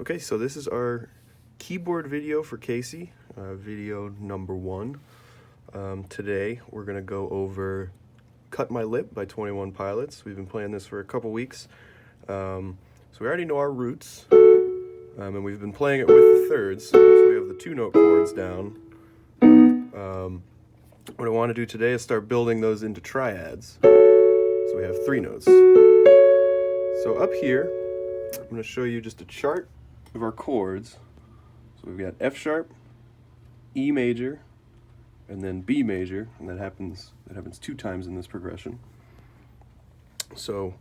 Okay, so this is our keyboard video for Casey, video number 1. Today we're going to go over Cut My Lip by 21 Pilots. We've been playing this for a couple weeks, so we already know our roots, and we've been playing it with the thirds, so we have the 2-note chords down. What I want to do today is start building those into triads, so we have 3 notes. So up here, I'm going to show you just a chart of our chords. So we've got F sharp, E major, and then B major, and that happens 2 times in this progression. So,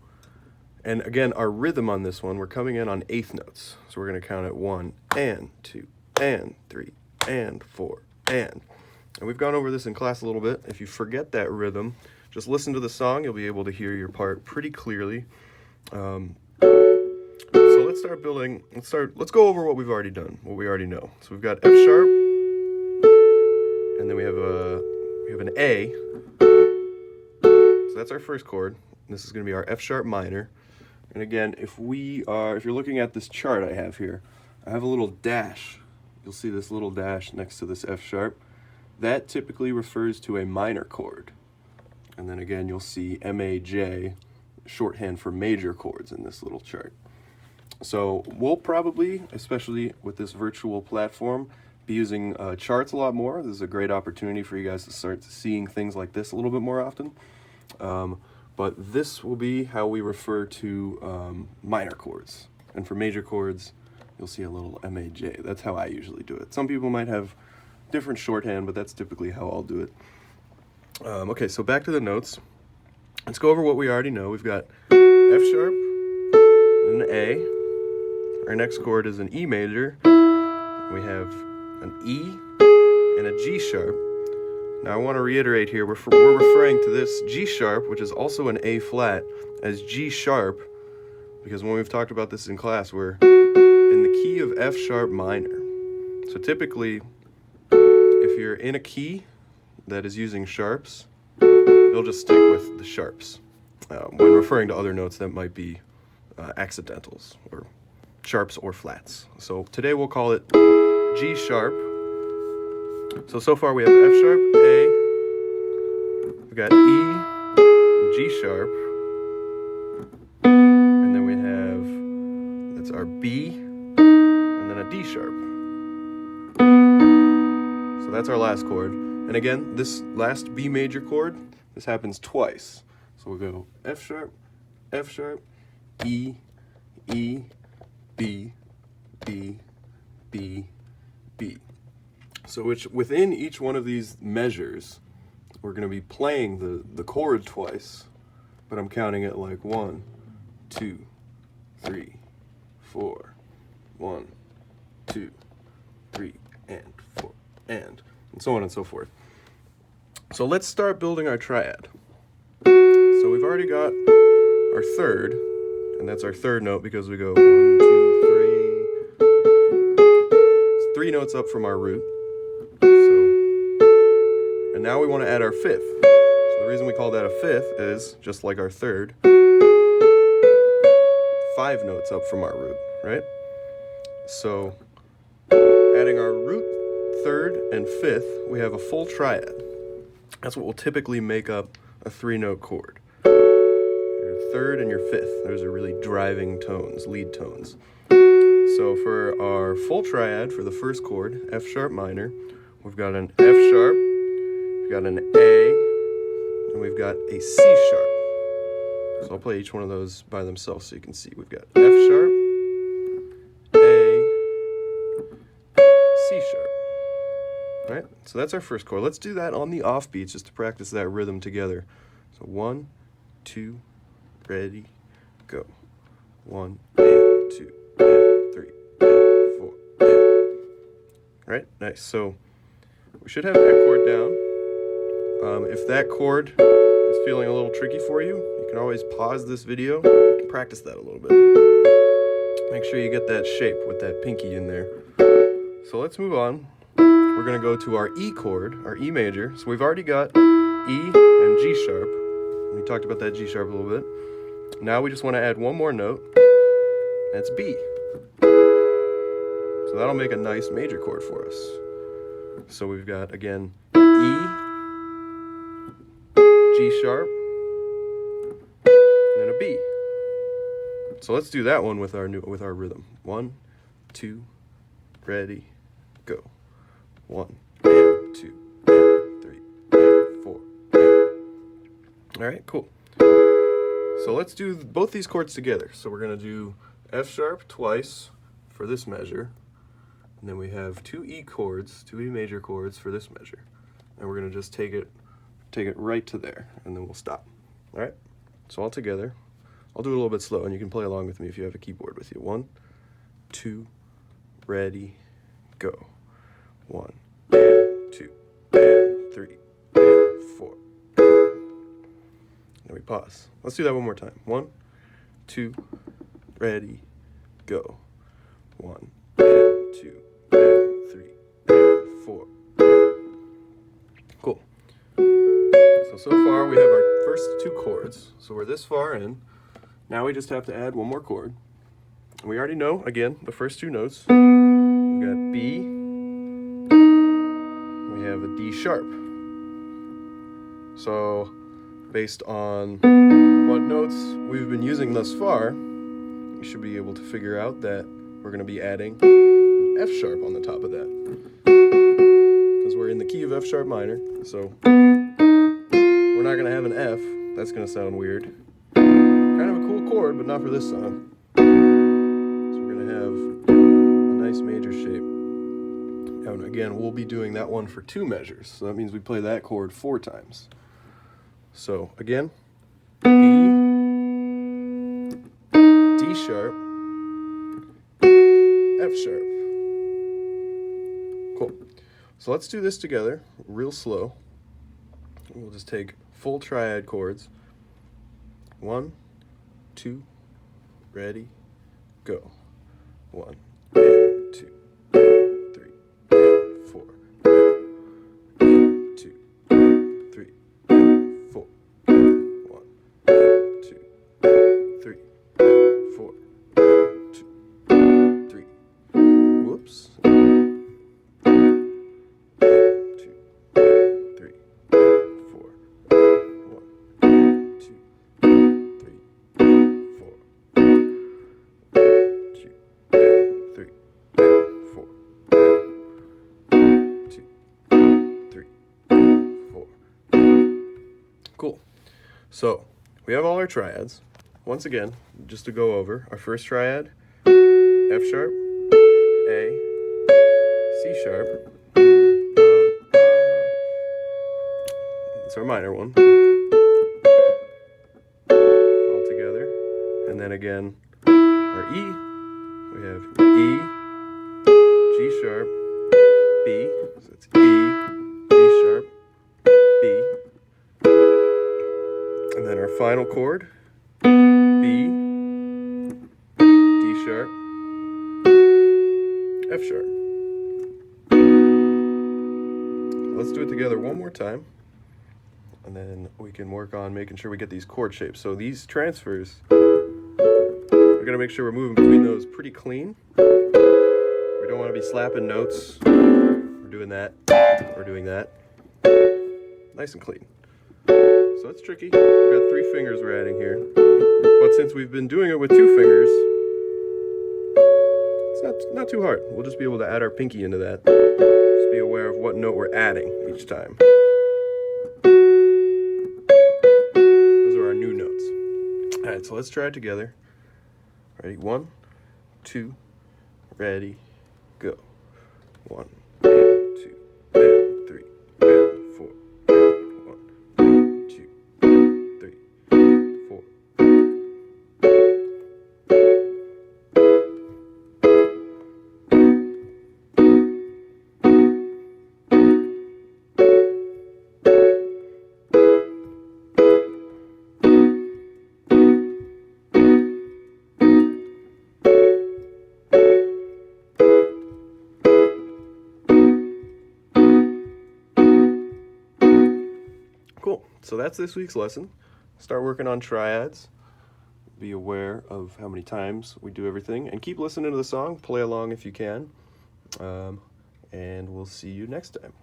and again, our rhythm on this one, we're coming in on 8th notes. So we're going to count at 1 and 2 and 3 and 4 and we've gone over this in class a little bit. If you forget that rhythm, just listen to the song. You'll be able to hear your part pretty clearly. So let's start building. Let's go over what we've already done, what we already know. So we've got F sharp, and then we have an A. So that's our first chord. This is going to be our F sharp minor. And again, if you're looking at this chart I have here, I have a little dash. You'll see this little dash next to this F sharp. That typically refers to a minor chord. And then again, you'll see MAJ, shorthand for major chords in this little chart. So we'll probably, especially with this virtual platform, be using charts a lot more. This is a great opportunity for you guys to start seeing things like this a little bit more often. But this will be how we refer to minor chords. And for major chords, you'll see a little MAJ. That's how I usually do it. Some people might have different shorthand, but that's typically how I'll do it. Okay, so back to the notes. Let's go over what we already know. We've got F sharp, an A. Our next chord is an E major. We have an E and a G sharp. Now I want to reiterate here, we're referring to this G sharp, which is also an A flat, as G sharp, because when we've talked about this in class, we're in the key of F sharp minor. So typically, if you're in a key that is using sharps, you'll just stick with the sharps. When referring to other notes, that might be accidentals, or sharps or flats. So today we'll call it G sharp. So far we have F sharp, A, we've got E, G sharp, and then we have, that's our B, and then a D sharp. So that's our last chord. And again, this last B major chord, this happens twice. So we'll go F sharp, E, E, B, B, B, B. So within each one of these measures, we're going to be playing the chord twice, but I'm counting it like 1, 2, 3, 4, 1, 2, 3, and 4, and so on and so forth. So let's start building our triad. So we've already got our third, and that's our third note because we go 1, 2, 3. It's 3 notes up from our root. And now we want to add our 5th. So the reason we call that a 5th is, just like our third, 5 notes up from our root, right? So adding our root, 3rd, and 5th, we have a full triad. That's what will typically make up a 3-note chord. Your 3rd and your 5th, those are really driving tones, lead tones. So for our full triad, for the first chord, F sharp minor, we've got an F sharp, we've got an A, and we've got a C sharp. So I'll play each one of those by themselves so you can see. We've got F sharp, A, C sharp. All right, so that's our first chord. Let's do that on the offbeats just to practice that rhythm together. So 1, 2, ready, go. 1 and 2 and 3 and 4 and. All right, nice. So we should have that chord down. If that chord is feeling a little tricky for you, you can always pause this video and practice that a little bit. Make sure you get that shape with that pinky in there. So let's move on. We're going to go to our E chord, our E major. So we've already got E and G sharp. We talked about that G sharp a little bit. Now we just want to add one more note. That's B. So that'll make a nice major chord for us. So we've got, again, E, G sharp, and then a B. So let's do that one with our rhythm. 1, 2, ready, go. 1, and 2, and 3, and 4. All right, cool. So let's do both these chords together. So we're going to do F sharp twice for this measure, and then we have 2 E chords, 2 E major chords for this measure. And we're going to just take it right to there, and then we'll stop. All right? So all together. I'll do it a little bit slow, and you can play along with me if you have a keyboard with you. 1, 2, ready, go. 1, and 2, and 3, and 4. And we pause. Let's do that one more time. 1, 2, ready, go. 1, and 2, and 3, and 4. Cool. So far we have our first 2 chords. So we're this far in. Now we just have to add one more chord. And we already know, again, the first 2 notes. We've got B. We have a D sharp. So based on what notes we've been using thus far, you should be able to figure out that we're going to be adding an F sharp on the top of that. Because we're in the key of F sharp minor, so we're not going to have an F. That's going to sound weird. Kind of a cool chord, but not for this song. So we're going to have a nice major shape. And again, we'll be doing that one for 2 measures. So that means we play that chord 4 times. So again, B, D sharp, F sharp. Cool. So let's do this together, real slow. We'll just take full triad chords. 1, 2, ready, go. 1, and 2, and 3, and 4. 1, 2, 3, and 4. 1, 2, 3, and 4. 2, 3. Whoops. 1, 2, 3, and 4. 1, 2, 3, and 4. 2, 3, and 4. 2, 3, and 4. Cool. So we have all our triads. Once again, just to go over, our first triad, F sharp, A, C sharp. It's our minor one. All together. And then again, our E, we have E, G sharp, B. So it's E, G sharp, B. And then our final chord, B, D sharp, F sharp. Let's do it together one more time, and then we can work on making sure we get these chord shapes. So these transfers, we're going to make sure we're moving between those pretty clean. We don't want to be slapping notes. We're doing that. We're doing that. Nice and clean. So it's tricky. We've got 3 fingers we're adding here. But since we've been doing it with 2 fingers, it's not too hard. We'll just be able to add our pinky into that. Just be aware of what note we're adding each time. Those are our new notes. All right, so let's try it together. Ready? 1, 2, ready, go. 1, and 2, and 3, and 4. 1, 2, 3, 4. Cool. So that's this week's lesson. Start working on triads. Be aware of how many times we do everything, and keep listening to the song. Play along if you can. And we'll see you next time.